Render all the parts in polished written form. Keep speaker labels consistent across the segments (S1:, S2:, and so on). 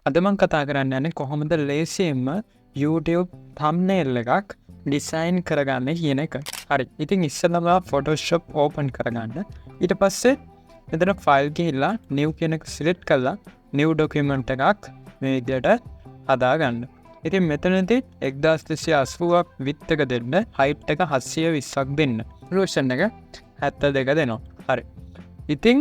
S1: අද මම කතා කරන්න යන්නේ කොහොමද ලේසියෙන්ම YouTube thumbnail එකක් ඩිසයින් කරගන්න කියන එක. හරි. ඉතින් ඉස්සෙල්ලාම Photoshop open කරගන්න. ඊට පස්සේ මෙතන file ගිහිල්ලා new කියන එක select කරලා new document එකක් මේ විදිහට හදාගන්න. ඉතින් මෙතනදී 1280ක් width එක දෙන්න, height එක 720ක් දෙන්න. resolution එක 72 දෙනවා. හරි. ඉතින්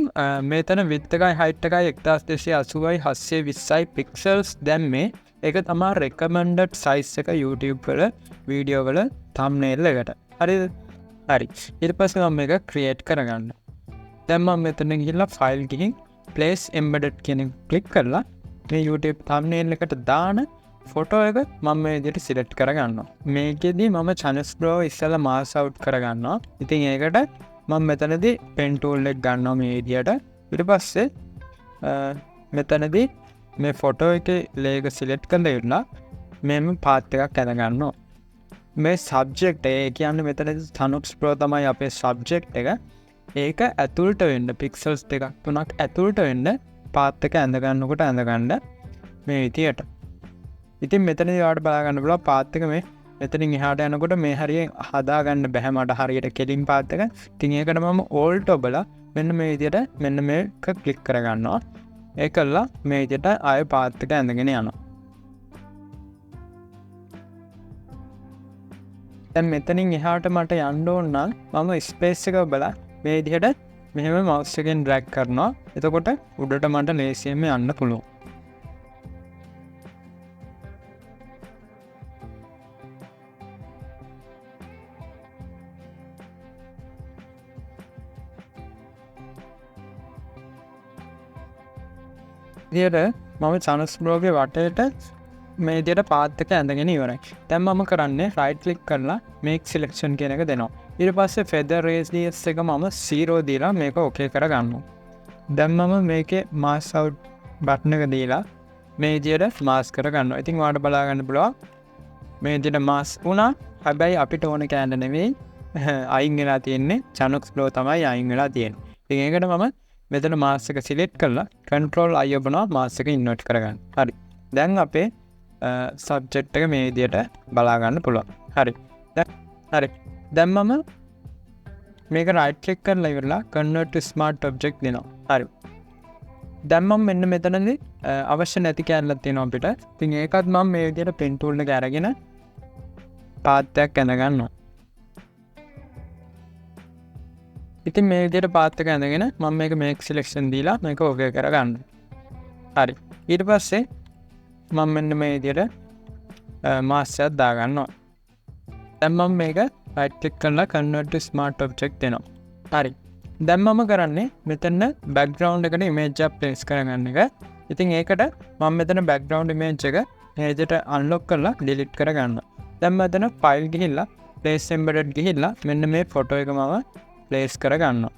S1: මෙතන width එකයි height එකයි 1280යි 720යි pixels දැම්මේ. ඒක තමයි recommended size එක YouTube වල වීඩියෝ වල thumbnail එකට. හරිද? හරි. ඊට පස්සේ මම මේක create කරගන්න. දැන් මම මෙතන ගිහිල්ලා file ගිහින් place embedded කියන එක click කරලා මේ YouTube thumbnail එකට දාන ෆොටෝ එක මම මේ විදිහට select කරගන්නවා. මේකෙදි මම channels pro ඉස්සෙල්ලා mask out කරගන්නවා. ඉතින් ඒකට මම මෙතනදී pen tool එක ගන්නවා මේ විදිහට. ඊට පස්සේ මෙතනදී මේ ෆොටෝ එකේ layer select කරලා ඉවරලා මෙන්න path එකක් අද ගන්නවා. මේ subject එක කියන්නේ මෙතනදී channels pro තමයි අපේ subject එක. ඒක ඇතුළට වෙන්න pixels දෙකක් තුනක් ඇතුළට වෙන්න path එක ඇඳ ගන්නකොට ඇඳ ගන්න මේ විදියට. ඉතින් මෙතනදී ඔයාලට බලා ගන්න පුළුවන් path එක මේ මෙතනින් එහාට යනකොට මේ හරියෙන් හදා ගන්න බෑ මට හරියට කෙලින් path එක. ඉතින් ඒකට මම alt ඔබලා මෙන්න මේ විදියට මෙන්න මේක ක්ලික් කරගන්නවා. ඒකල්ලා මේ විදියට ආයෙ path එක ඇඳගෙන යනවා. දැන් මෙතනින් එහාට මට යන්න ඕන නම් මම ස්පේස් එක ඔබලා මේ විදිහට මෙහෙම mouse එකෙන් drag කරනවා. එතකොට උඩට මට ලේසියෙන්ම යන්න පුළුවන්. ඉතින් මම channels pro ගේ වටේට මේ විදිහට path එක ඇඳගෙන ඉවරයි. දැන් මම කරන්නේ right click කරලා make selection කියන එක දෙනවා. ඊට පස්සේ feather radius එක මම 0 දීලා මේක okay කරගන්නවා. දැන් මම මේකේ mask out button එක දීලා මේ විදිහට mask කරගන්නවා. ඉතින් ඔයාලට බලා ගන්න පුළුවන් මේ විදිහට mask වුණා. හැබැයි අපිට ඕන කෑල්ල නෙවෙයි අයින් වෙලා තියෙන්නේ. channels pro තමයි අයින් වෙලා තියෙන්නේ. ඉතින් ඒකට මම මෙතන mask එක select කරලා control I ඔබනවා mask එක invert කරගන්න. හරි. දැන් අපේ subject එක මේ විදිහට බලා ගන්න පුළුවන්. හරි. හරි. දැන් මම මේක right click කරලා ඉවරලා convert to smart object දෙනවා. හරි. දැන් මම මෙන්න මෙතනදී අවශ්‍ය නැති කැලලක් තියෙනවා අපිට. ඉතින් ඒකත් මම මේ විදිහට pen tool එක අරගෙන path එකක් ඇඳ ගන්නවා. ඉතින් මේ විදිහට path එක ඇඳගෙන මම මේක make selection දීලා මේක okay කරගන්නවා. හරි. ඊට පස්සේ මම මෙන්න මේ විදිහට mask එකක් දා ගන්නවා. දැන් මම මේක right click කරලා convert to smart object දෙනවා. හරි. දැන් මම කරන්නේ මෙතන background එකට image එක place කරගන්න එක. ඉතින් ඒකට මම මෙතන background image එක මේ විදිහට unlock කරලා delete කරගන්නවා. දැන් මෙතන file ගිහිල්ලා place embedded ගිහිල්ලා මෙන්න මේ photo එක මම place කරගන්නවා.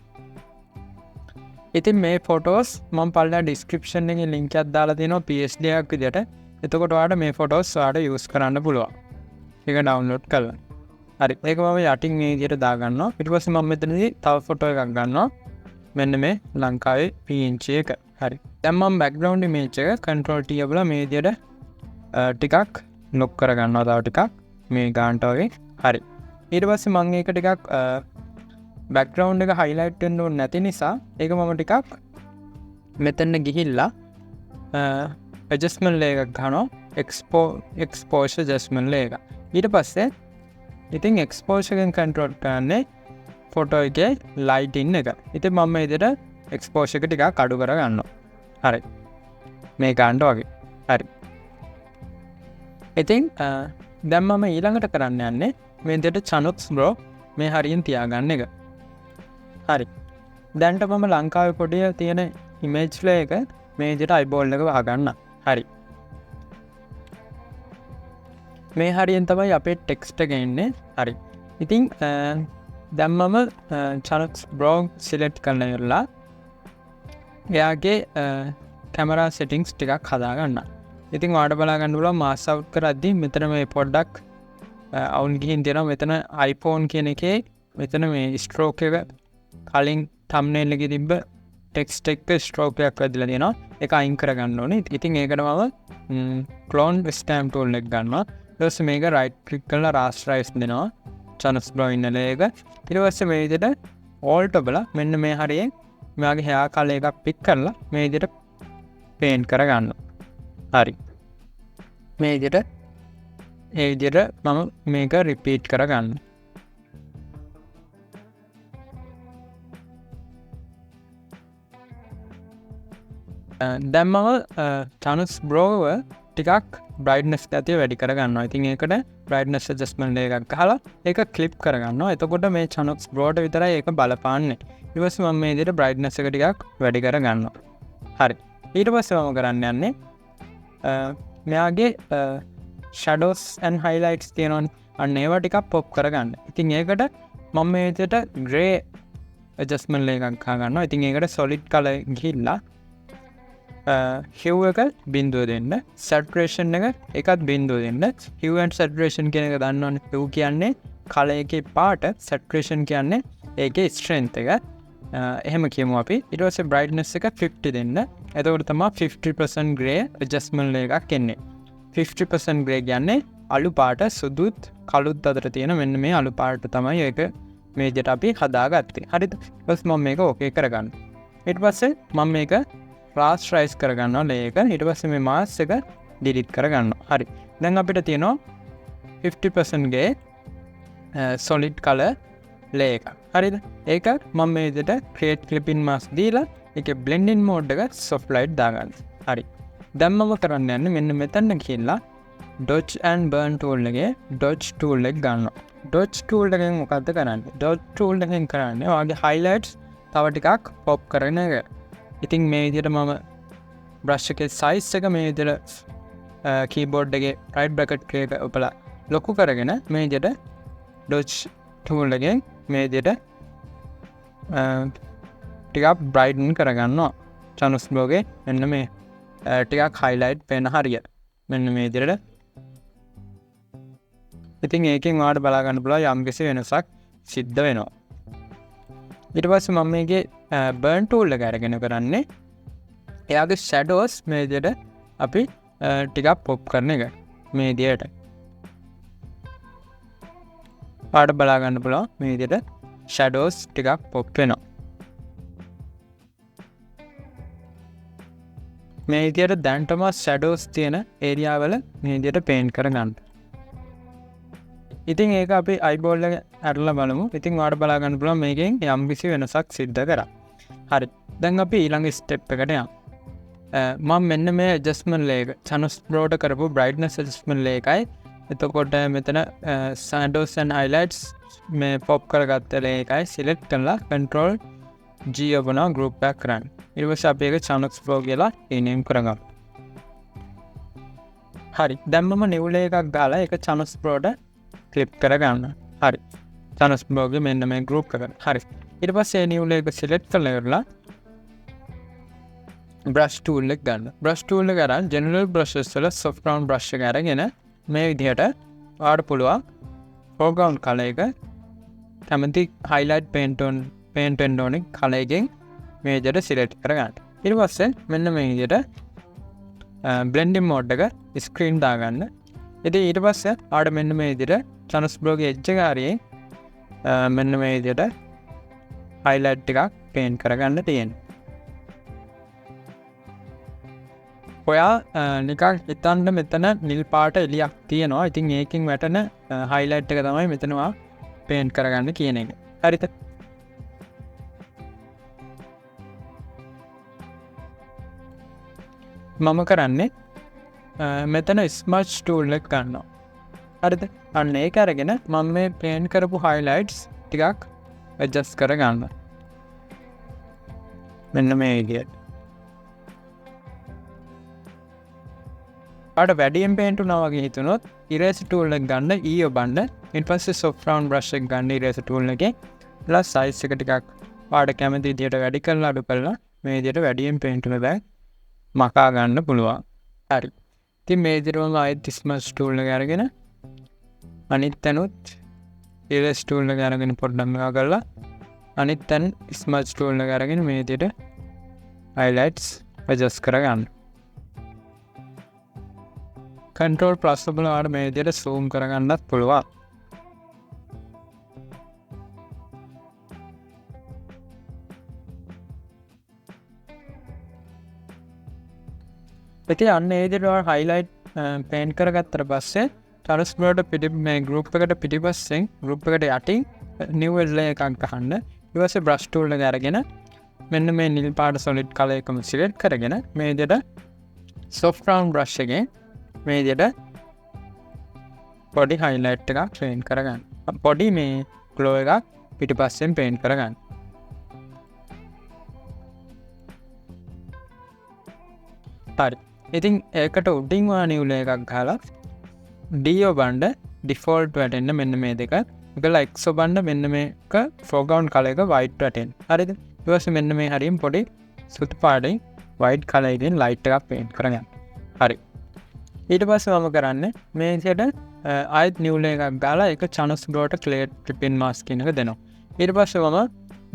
S1: ඉතින් මේ photos මම පල්ලා description එකේ link එකක් දාලා තියෙනවා PSD එකක් විදිහට. එතකොට ඔයාලට මේ photos ඔයාලට use කරන්න පුළුවන්. ඒක download කරලා. හරි. ඒක මම යටින් මේ විදිහට දා ගන්නවා. ඊට පස්සේ මම මෙතනදී තව photo එකක් ගන්නවා. මෙන්න මේ ලංකාවේ PNG එක. හරි. දැන් මම background image එක control T ඔබලා මේ විදිහට ටිකක් lock කරගන්නවා තව ටිකක් මේ ගානට වගේ. හරි. ඊට පස්සේ මම ඒක ටිකක් background එක highlight වෙන්න ඕනේ නැති නිසා ඒක මම ටිකක් මෙතන ගිහිල්ලා adjustment layer එකක් ගන්නවා. exposure adjustment layer එක. ඊට පස්සේ ඉතින් exposure එකෙන් control කරන්නේ photo එකේ lighting එක. ඉතින් මම මේ විදිහට exposure එක ටිකක් අඩු කර ගන්නවා. හරි. මේ ගන්නට වගේ. හරි. ඉතින් දැන් මම ඊළඟට කරන්න යන්නේ මේ විදිහට channels pro මේ හරියෙන් තියාගන්න එක. හරි. දැන්ට මම ලංකාවේ පොඩිය තියෙන image layer එක මේ විදිහට eyeball එක වහගන්න. හරි. මේ හරියෙන් තමයි අපේ ටෙක්ස්ට් එක එන්නේ. හරි. ඉතින් දැන් මම channels pro select කරලා ඉවරලා එයාගේ camera settings ටිකක් හදා ගන්න. ඉතින් ඔයාලට බලා ගන්න පුළුවන් mask out කරද්දී මෙතන මේ පොඩ්ඩක් අවුල් ගිහින් තියෙනවා. මෙතන iPhone කියන එකේ මෙතන මේ stroke එක කලින් thumbnail එකේ තිබ්බ ටෙක්ස්ට් එක ස්ට්‍රෝක් එකක් වැදිලා තියෙනවා. ඒක අයින් කරගන්න ඕනේ. ඉතින් ඒකට මම ක්ලෝන් ස්ටැම්ප් ටූල් එක ගන්නවා. ඊට පස්සේ මේක රයිට් ක්ලික් කරලා රාස්ටරයිස් දෙනවා. channels බ්‍රෝ ඉන්න ලේක. ඊට පස්සේ මේ විදිහට ඕල්ට් ඔබලා මෙන්න මේ හරියෙන් මෙයාගේ hair color එකක් පික් කරලා මේ විදිහට පේන්ට් කරගන්නවා. හරි. මේ විදිහට මම මේක රිපීට් කරගන්න. දැන් මම channels බ්‍රෝව ටිකක් බ්‍රයිට්නස් ඇතිය වැඩි කරගන්නවා. ඉතින් ඒකට බ්‍රයිට්නස් ඇඩ්ජස්ට්මන්ට් එකක් ගහලා ඒක ක්ලිප් කරගන්නවා. එතකොට මේ channels බ්‍රෝට විතරයි ඒක බලපාන්නේ. ඊට පස්සේ මම මේ විදිහට බ්‍රයිට්නස් එක ටිකක් වැඩි කරගන්නවා. හරි. ඊට පස්සේ මම කරන්න යන්නේ මෙයාගේ shadows and highlights තියෙනවනේ. අන්න ඒවා ටිකක් පොප් කරගන්න. ඉතින් ඒකට මම මේ විදිහට grey adjustment එකක් ගන්නවා. ඉතින් ඒකට solid color ගිහිල්ලා hue එක බිඳුව දෙන්න, saturation එක එකත් බිඳුව දෙන්න. hue and saturation කියන එක දන්නවනේ. hue කියන්නේ color එකේ පාට, saturation කියන්නේ ඒකේ strength එක. එහෙම කියමු අපි. ඊට පස්සේ brightness එක 50 දෙන්න. එතකොට තමයි 50% grey adjustment එකක් එන්නේ. 50% grey කියන්නේ අලු පාට සුදුත් කළුත් අතර තියෙන මෙන්න මේ අලු පාට තමයි ඒක මේ විදිහට අපි හදාගත්තේ. හරිද? ඊට මම මේක ඕකේ කරගන්න. ඊට පස්සේ මම මේක රාස්ටරයිස් කරගන්නවා ලේයර් එක. ඊට පස්සේ මේ මාස්ක් එක ඩිලීට් කරගන්නවා. හරි. දැන් අපිට තියෙනවා 50% grey solid color ලේයර් එක. හරිද? ඒක මම මේ විදිහට create clipping mask දීලා ඒකේ blending mode එක soft light දාගන්න. හරි. දැන් මම කරන්න යන්නේ මෙන්න මෙතන ගිහිල්ලා dodge and burn tool එකේ dodge tool එක ගන්නවා. dodge tool එකෙන් මොකද්ද කරන්නේ? dodge tool එකෙන් කරන්නේ ඔයාගේ highlights තව ටිකක් pop කරන එක. ඉතින් මේ විදිහට මම brush එකේ size එක මේ විදිහට keyboard එකේ right bracket එක ඔපලා ලොකු කරගෙන මේ විදිහට dodge tool එකෙන් මේ විදිහට ටිකක් brighten කරගන්නවා. channels බ්ලොගේ මෙන්න මේ ටිකක් highlight වෙන හරියට මෙන්න මේ විදිහට. ඉතින් ඒකෙන් ඔයාලට බලා ගන්න පුළුවන් යම්කිසි වෙනසක් සිද්ධ වෙනවා. ඊට පස්සේ මම මේකේ burn tool එක අරගෙන කරන්නේ එයාගේ shadows මේ විදිහට අපි ටිකක් pop කරන එක මේ විදිහට. ඔයාලට බලා ගන්න පුළුවන් මේ විදිහට shadows ටිකක් pop වෙනවා. මේ විදිහට දැන්ටම shadows තියෙන area වල මේ විදිහට paint කරගන්න. ඉතින් ඒක අපි eyeball එක අරලා බලමු. ඉතින් ඔයාලට බලා ගන්න පුළුවන් මේකෙන් යම්කිසි වෙනසක් සිද්ධ කරා. හරි. දැන් අපි ඊළඟ step එකට යමු. මම මෙන්න මේ adjustment layer channels බ්‍රෝට කරපු brightness adjustment layer එකයි. එතකොට මෙතන shadows and highlights මේ pop කරගත්ත layer එකයි select කරලා control G ඔබනවා group back කරන්න. ඊට පස්සේ අපි ඒක channels bro කියලා rename කරගමු. හරි. දැන් මම new layer එකක් දාලා ඒක channels broට ක්ලිප් කරගන්න. හරි. channels බ්ලොගේ මෙන්න මේ group කරගන්න. හරි. ඊට පස්සේ new layer එක select කරලා brush tool එක ගන්න. brush tool එක අරන් general brushes වල soft round brush එක අරගෙන මේ විදිහට ඔයාලට පුළුවන් foreground color එක කැමති highlight paint and on color එකෙන් මේ විදිහට select කරගන්න. ඊට පස්සේ මෙන්න මේ විදිහට blending mode එක screen දාගන්න. ඉතින් ඊට පස්සේ ආඩ මෙන්න මේ විදිහට channels බ්ලොගේ edge එක හරියෙන් මෙන්න මේ විදිහට highlight ටිකක් paint කරගන්න තියෙනවා. ඔයා නිකන් හිතන්න මෙතන නිල් පාට එලියක් තියෙනවා. ඉතින් ඒකෙන් වැටෙන highlight එක තමයි මෙතනවා paint කරගන්න කියන එක. හරිද? මම කරන්නේ මෙතන smudge tool එක ගන්නවා. හරිද? අන්න ඒක අරගෙන මම මේ paint කරපු highlights ටිකක් adjust කරගන්න. මෙන්න මේ විදිහට. ආඩ වැඩියෙන් paint උනා වගේ හිතුනොත් eraser tool එක ගන්න E ඔබන්න. ඊට පස්සේ soft round brush එක ගන්න eraser tool එකේ plus size එක ටිකක් ආඩ කැමති විදිහට වැඩි කරලා අඩු කරලා මේ විදිහට වැඩියෙන් paint එක දැන් මකා ගන්න පුළුවන්. හරි. ඉතින් මේ විදිහටම ආයෙත් smudge tool එක අරගෙන අනිත් තැනුත් eraser tool එක අරගෙන පොඩ්ඩක් මෙයා කරලා අනිත් තැන් smudge tool එක අරගෙන මේ විදිහට highlights adjust කරගන්න. control plus ඔබලා ඔයාලට මේ විදිහට zoom කරගන්නත් පුළුවන්. ඉතින් අන්න ඒ විදිහට ඔයාලා highlight paint කරගත්තට පස්සේ channels වලට මේ group එකට පිටිපස්සෙන් group එකට යටින් new layer එකක් ගන්න. ඊට පස්සේ brush tool එක අරගෙන මෙන්න මේ නිල් පාට solid color එකම select කරගෙන මේ විදිහට soft round brush එකෙන් මේ විදිහට body highlight එකක් paint කරගන්න. body මේ glow එකක් පිටිපස්සෙන් paint කරගන්න. හරි. ඉතින් ඒකට උඩින් වා new layer එකක් ගහලා D ඔබන්න default වැටෙන්න මෙන්න මේ දෙක. ඒකලා X ඔබන්න මෙන්න මේක foreground color එක white වැටෙන්න. හරිද? ඊට පස්සේ මෙන්න මේ හරියෙන් පොඩි සුදු පාටින් white color එකෙන් light එකක් paint කරගන්න. හරි. ඊට පස්සේ මම කරන්නේ මේ විදිහට ආයෙත් new layer එකක් ගාලා ඒක channels වලට clear tripping mask කියන එක දෙනවා. ඊට පස්සේ මම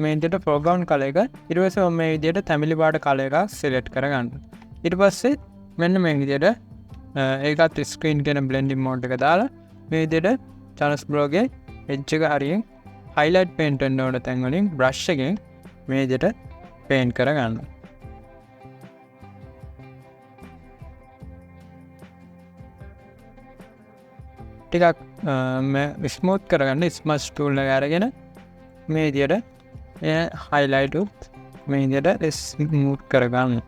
S1: මේ විදිහට foreground color එක ඊට පස්සේ මම මේ විදිහට තැඹිලි පාට color එකක් select කරගන්න. ඊට පස්සේ මෙන්න මේ විදිහට ඒකත් screen කියන blending mode එක දාලා මේ විදිහට channels blogගේ edge එක හරියෙන් highlight paint වෙන්න ඕන තැන් වලින් brush එකෙන් මේ විදිහට paint කරගන්න. ටිකක් ස්මූත් කරගන්න smudge tool එක අරගෙන මේ විදිහට highlight උත් මේ විදිහට ස්මූත් කරගන්න.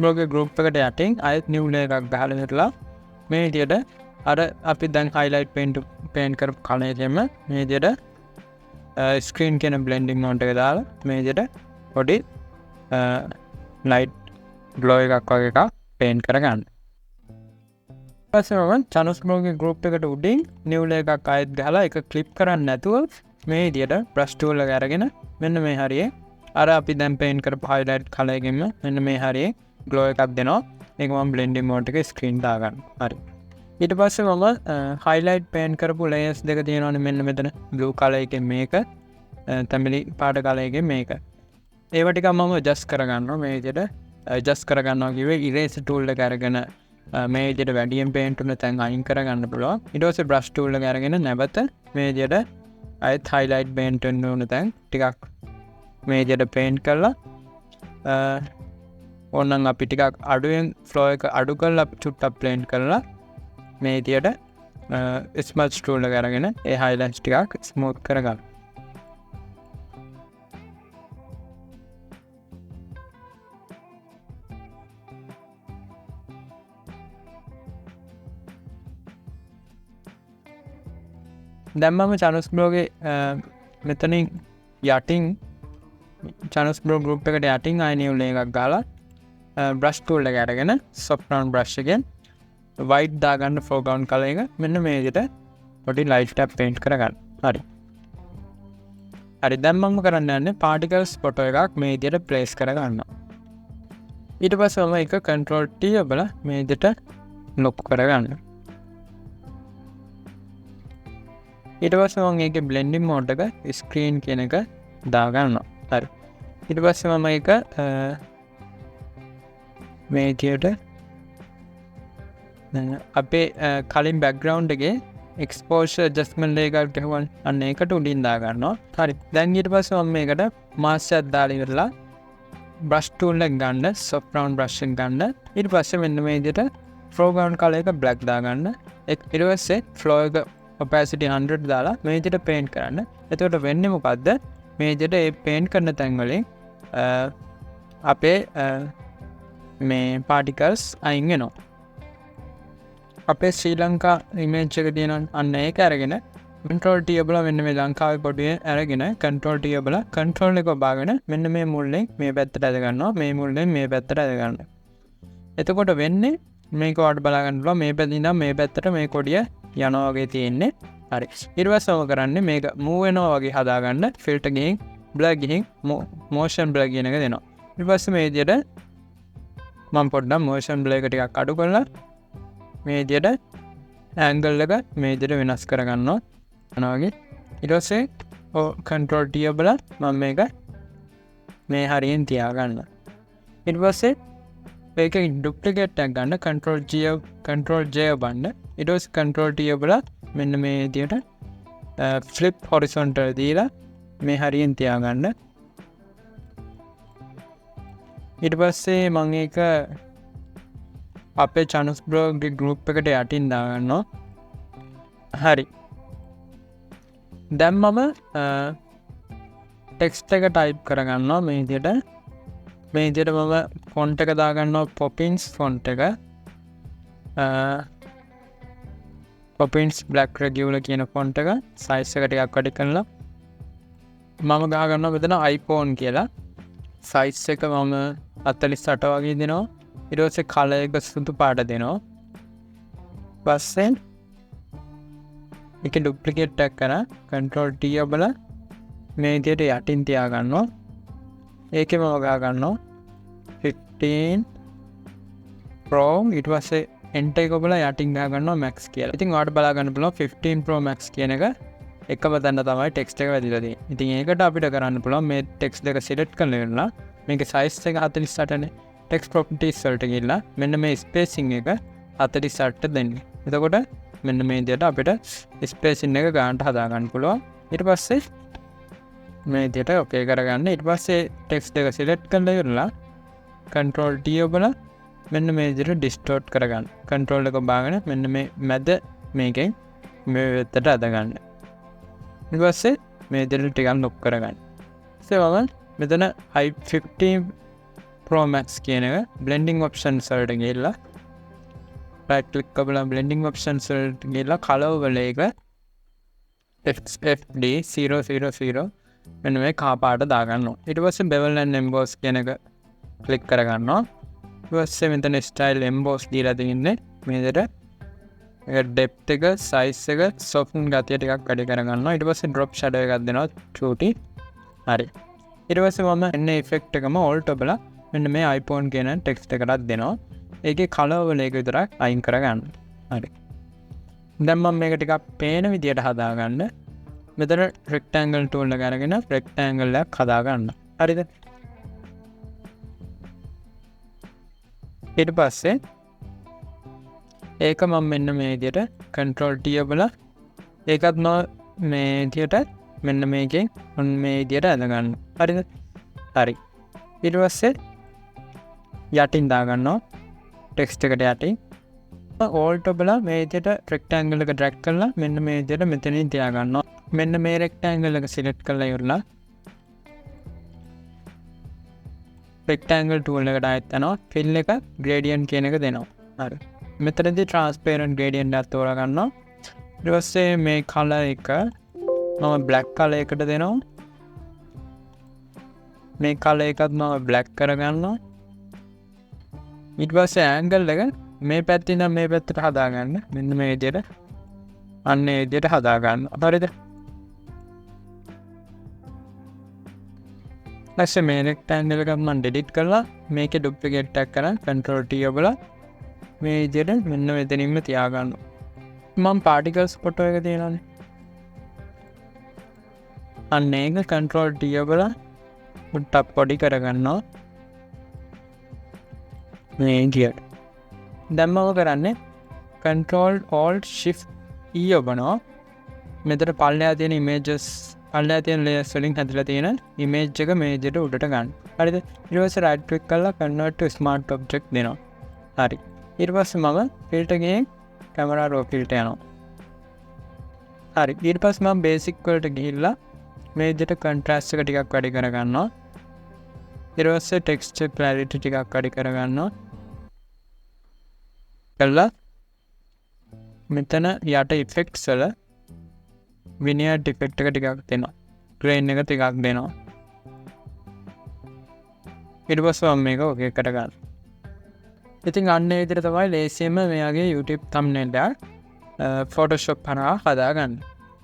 S1: බ්ලොග් ගෲප් එකට යටින් ආයෙත් new layer එකක් ගහලා ඉවරලා මේ විදිහට අර අපි දැන් highlight paint කරපු කලර් එකෙම මේ විදිහට screen කියන blending mode එක දාලා මේ විදිහට පොඩි light glow එකක් වගේ එකක් paint කරගන්න. ඊපස්සේ මම channels blog group එකට උඩින් new layer එකක් ආයෙත් ගහලා ඒක clip කරන්නේ නැතුව මේ විදිහට brush tool එක අරගෙන මෙන්න මේ හරියේ අර අපි දැන් paint කරපු highlight color එකෙම මෙන්න මේ හරියේ glow එකක් දෙනවා. ඒක මම blending mode එකේ screen දාගන්න. හරි. ඊට පස්සේ මම highlight paint කරපු layers දෙක තියෙනවානේ මෙන්න මෙතන blue color එකේ මේක තැඹිලි පාට color එකේ මේක. ඒව ටික මම adjust කරගන්නවා මේ විදිහට adjust කරගන්නවා කිව්වේ eraser tool එක අරගෙන මේ විදිහට වැඩියෙන් paint උන තැන් අයින් කරගන්න පුළුවන්. ඊට පස්සේ brush tool එක අරගෙන නැවත මේ විදිහට ආයෙත් highlight paint වෙන්න ඕන තැන් ටිකක් මේ විදිහට paint කරලා ඕනනම් අපි ටිකක් අඩුවෙන් flow එක අඩු කරලා චුට්ටක් blend කරලා මේ විදිහට smudge tool එක අරගෙන ඒ highlights ටිකක් smooth කරගන්න. දැන් මම channels blog මෙතනින් යටින් channels blog group එකට යටින් ආයෙ new layer එකක් ගහලා brush tool එක අරගෙන soft round brush එකෙන් white දාගන්න foreground color එක මෙන්න මේ විදිහට පොඩි light tab paint කරගන්න. හරි. හරි දැන් මම කරන්න යන්නේ particles photo එකක් මේ විදිහට place කරගන්නවා. ඊට පස්සේ මම එක control T ඔබලා මේ විදිහට lock කරගන්න. ඊට පස්සේ මම ඒකේ blending mode එක screen කියන එක දාගන්නවා. හරි. ඊට පස්සේ මම ඒක මේ විදිහට අපේ කලින් background එකේ exposure adjustment එකක් ගහුවන් අන්න ඒකට උඩින් දා ගන්නවා. හරි. දැන් ඊට පස්සේ මම මේකට mask එකක් දාලා ඉවරලා brush tool එක ගන්න soft round brush එක ගන්න. ඊට පස්සේ මෙන්න මේ විදිහට foreground color එක black දා ගන්න. ඊට පස්සේ flow එක opacity 100 දාලා මේ විදිහට paint කරන්න. එතකොට වෙන්නේ මොකද්ද? මේ විදිහට ඒ paint කරන තැන් වලින් අපේ මේ particles අයින් වෙනවා. අපේ ශ්‍රී ලංකා image එක තියෙන අන්න ඒක අරගෙන control T ඔබලා මෙන්න මේ ලංකාවේ පොඩිය අරගෙන control T ඔබලා control එක ඔබාගෙන මෙන්න මේ මුල්ලෙන් මේ පැත්තට ඇද ගන්නවා මේ මුල්ලෙන් මේ පැත්තට ඇද ගන්නවා. එතකොට වෙන්නේ මේක ඔයාලට බලා ගන්න පුළුවන් මේ පැත්තෙන් ඉඳන් මේ පැත්තට මේ කොඩිය යනවා වගේ තියෙන්නේ. හරි. ඊට පස්සේ ඔම කරන්නේ මේක move වෙනවා වගේ හදාගන්න filter ගිහින් blur ගිහින් motion blur කියන එක දෙනවා. ඊට පස්සේ මේ විදිහට මම පොඩ්ඩක් motion blur එක ටිකක් අඩු කරලා මේ විදියට ඇන්ගල් එක මේ විදියට වෙනස් කරගන්නවා අනවගේ. ඊට පස්සේ control T ඔබලා මම මේක මේ හරියෙන් තියාගන්න. ඊට පස්සේ මේක ඩුප්ලිකේට් එකක් ගන්න control J ඔබන්න. ඊට පස්සේ control T ඔබලා මෙන්න මේ විදියට flip horizontal දීලා මේ හරියෙන් තියාගන්න. ඊට පස්සේ මම ඒක අපේ channels blog group එකට යටින් දාගන්නවා. හරි. දැන් මම ටෙක්ස්ට් එක ටයිප් කරගන්නවා මේ විදියට. මේ විදියට මම ෆොන්ට් එක දාගන්නවා Poppins ෆොන්ට් එක. Poppins black regular කියන ෆොන්ට් එක size එක ටිකක් වැඩි කරලා මම ගහගන්නවා මෙතන iPhone කියලා. size එක මම 48 වගේ දෙනවා. ඊට පස්සේ color එක සුදු පාට දෙනවා. පස්සේ එක ඩුප්ලිකේට් එකක් කරා control T ඔබලා මේ විදියට යටින් තියාගන්නවා. ඒකෙම ගහගන්නවා 15 Pro. ඊට පස්සේ enter එක ඔබලා යටින් ගහගන්නවා max කියලා. ඉතින් ඔයාලට බලා ගන්න පුළුවන් 15 Pro max කියන එක එකම තැන තමයි ටෙක්ස්ට් එක වැදිලා තියෙන්නේ. ඉතින් ඒකට අපිට කරන්න පුළුවන් මේ ටෙක්ස්ට් දෙක select කරලා ඉවරලා මේකේ size එක 48 නේ. text properties වලට ගිහලා මෙන්න මේ spacing එක 48 දෙන්න. එතකොට මෙන්න මේ විදිහට අපිට spacing එක ගන්නට හදා ගන්න පුළුවන්. ඊට පස්සේ මේ විදිහට okay කරගන්න. ඊට පස්සේ text එක select කරලා ඉවරලා control T ඔබලා මෙන්න මේ විදිහට distort කරගන්න. control එක බාගෙන මෙන්න මේ මැද මේකෙන් මේ වෙත්තට අද ගන්න. ඊට පස්සේ මේ විදිහට ටිකක් lock කරගන්න. ඊට මෙතන i15 Pro Max කියන එක blending options වලට ගිහලා right click කරලා blending options වලට ගිහලා color වල එක FD 000 මෙන්න මේ කහ පාට දාගන්නවා. ඊට පස්සේ bevel and emboss කියන එක click කරගන්නවා. ඊට පස්සේ මෙතන style emboss දීලා තින්නේ මේ විදිහට depth එක size එක soften ගතිය ටිකක් වැඩි කරගන්නවා. ඊට පස්සේ drop shadow එකක් දෙනවා 2T. හරි. ඊට පස්සේ මම එන්නේ effect එකම alt ඔබලා මෙන්න මේ iPhone කියන ටෙක්ස්ට් එකටත් දෙනවා. ඒකේ color වල එක විතරක් අයින් කරගන්න. හරි. දැන් මම මේක ටිකක් පේන විදියට හදාගන්න. මෙතන rectangle tool එක අරගෙන rectangle එකක් හදාගන්න. හරිද? ඊට පස්සේ ඒක මම මෙන්න මේ විදියට control T ඔබලා ඒකත් මම මේ විදියට මෙන්න මේකෙන් මේ විදියට අදගන්න. හරිද? හරි. ඊට පස්සේ යටින් දාගන්නවා ටෙක්ස්ට් එකට යටින් alt ඔබලා මේ විදියට rectangle එක drag කරලා මෙන්න මේ විදියට මෙතනින් තියාගන්නවා. මෙන්න මේ rectangle එක select කරලා ඉවරලා rectangle tool එකට ආයෙත් යනවා fill එක gradient කියන එක දෙනවා. හරි. මෙතනදී transparent gradient එකක් තෝරා ගන්නවා. ඊට පස්සේ මේ color එක මම black color එකට දෙනවා. මේ color එකත් මම black කරගන්නවා. ඊට පස්සේ angle එක මේ පැත්තෙන් නම් මේ පැත්තට හදාගන්න. මෙන්න මේ විදිහට අන්න ඒ විදිහට හදාගන්න. හරිද? ඊපස්සේ මේ rectangle එක මම delete කරලා මේකේ duplicate එකක් කරන් control T ඔබලා මේ විදිහට මෙන්න මෙතනින්ම තියාගන්න. මම particles photo එක තියෙනවානේ. අන්න ඒක control T ඔබලා මුට්ටක් පොඩි කරගන්නවා. මේ විදිහට. දැන් මම කරන්නේ control alt shift E ඔබනවා. මෙතන පල්ලෙහා තියෙන images පල්ලෙහා තියෙන layers වලින් හැදලා තියෙන image එක මේ විදිහට උඩට ගන්න. හරිද? ඊට පස්සේ right click කරලා convert to smart object දෙනවා. හරි. ඊට පස්සේ මම filter එකෙන් camera raw filter යනවා. හරි. ඊට පස්සේ මම basic වලට ගිහිල්ලා මේ විදිහට contrast එක ටිකක් වැඩි කරගන්නවා. ඊට පස්සේ texture clarity ටිකක් වැඩි කරගන්නවා. කළා මෙතන යට effects වල vignette effect එක ටිකක් දෙනවා. grain එක ටිකක් දෙනවා. ඊට පස්සේ මම මේක okay කරගන්නවා. ඉතින් අන්න ඒ විදිහට තමයි ලේසියෙන්ම මෙයාගේ YouTube thumbnail එක Photoshop හරහා හදාගන්න.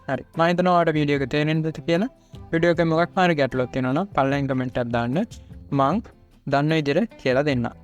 S1: හරි. මම හිතනවා ඔයාලට වීඩියෝ එක තේරෙන්නද කියලා. වීඩියෝ එකේ මොකක් හරි ගැටලුවක් තියෙනවා නම් පල්ලෙන් කමෙන්ට් එකක් දාන්න. මං දන්න විදිහට කියලා දෙන්නම්.